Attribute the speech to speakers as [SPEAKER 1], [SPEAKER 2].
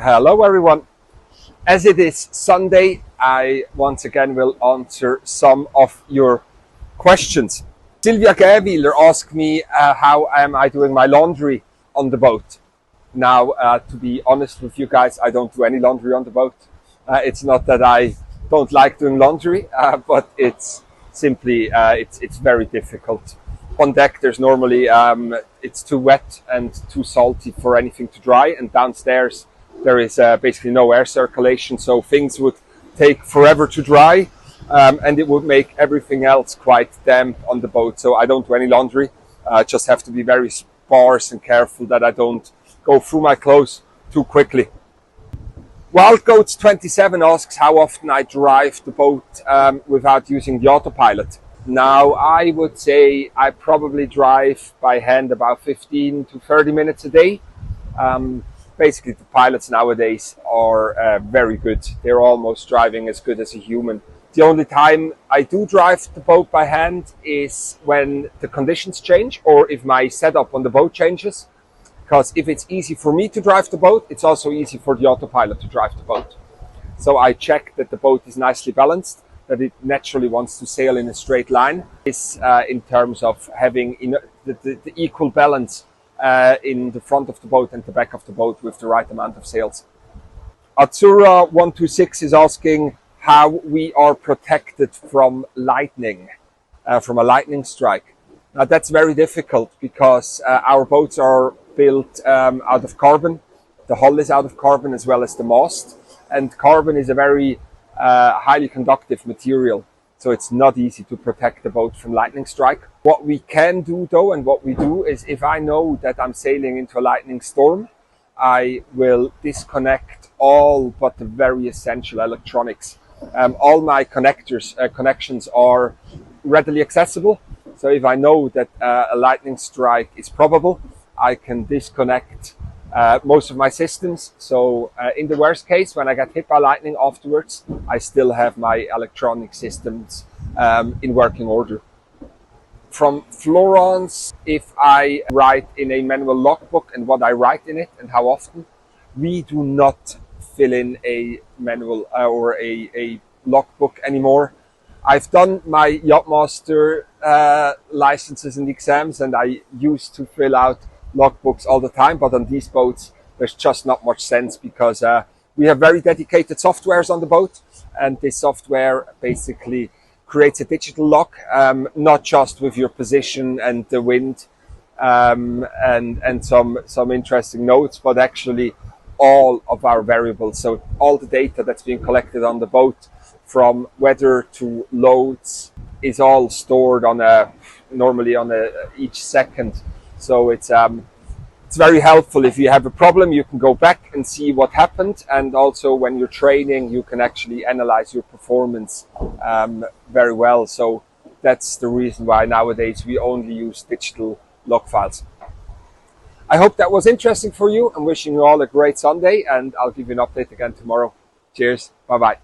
[SPEAKER 1] Hello everyone. As it is Sunday, I once again will answer some of your questions. Sylvia Gäwieler asked me how am I doing my laundry on the boat. Now, to be honest with you guys, I don't do any laundry on the boat. It's not that I don't like doing laundry, but it's simply it's very difficult. On deck, there's normally it's too wet and too salty for anything to dry, and downstairs there is basically no air circulation, so things would take forever to dry, and it would make everything else quite damp on the boat. So I don't do any laundry. Just have to be very sparse and careful that I don't go through my clothes too quickly. Wildgoats 27 asks how often I drive the boat without using the autopilot. Now, I would say I probably drive by hand about 15 to 30 minutes a day. Basically, the pilots nowadays are very good. They're almost driving as good as a human. The only time I do drive the boat by hand is when the conditions change or if my setup on the boat changes. Because if it's easy for me to drive the boat, it's also easy for the autopilot to drive the boat. So I check that the boat is nicely balanced, that it naturally wants to sail in a straight line. This in terms of having the equal balance in the front of the boat and the back of the boat with the right amount of sails. Atsura 126 is asking how we are protected from lightning, from a lightning strike. Now that's very difficult because our boats are built out of carbon. The hull is out of carbon as well as the mast, and carbon is a very highly conductive material, so it's not easy to protect the boat from lightning strike. What we can do though, and what we do, is if I know that I'm sailing into a lightning storm, I will disconnect all but the very essential electronics. All my connections are readily accessible, so if I know that a lightning strike is probable, I can disconnect most of my systems. So in the worst case, when I get hit by lightning afterwards, I still have my electronic systems in working order. From Florence, if I write in a manual logbook and what I write in it and how often, we do not fill in a manual or a logbook anymore. I've done my Yachtmaster licenses and exams, and I used to fill out logbooks all the time, but on these boats there's just not much sense because we have very dedicated softwares on the boat, and this software basically creates a digital log, not just with your position and the wind and some interesting notes, but actually all of our variables. So all the data that's being collected on the boat, from weather to loads, is all stored on normally on each second. So it's very helpful. If you have a problem, you can go back and see what happened, and also when you're training, you can actually analyze your performance very well. So that's the reason why nowadays we only use digital log files. I hope that was interesting for you. I'm wishing you all a great Sunday, and I'll give you an update again tomorrow. Cheers. Bye-bye.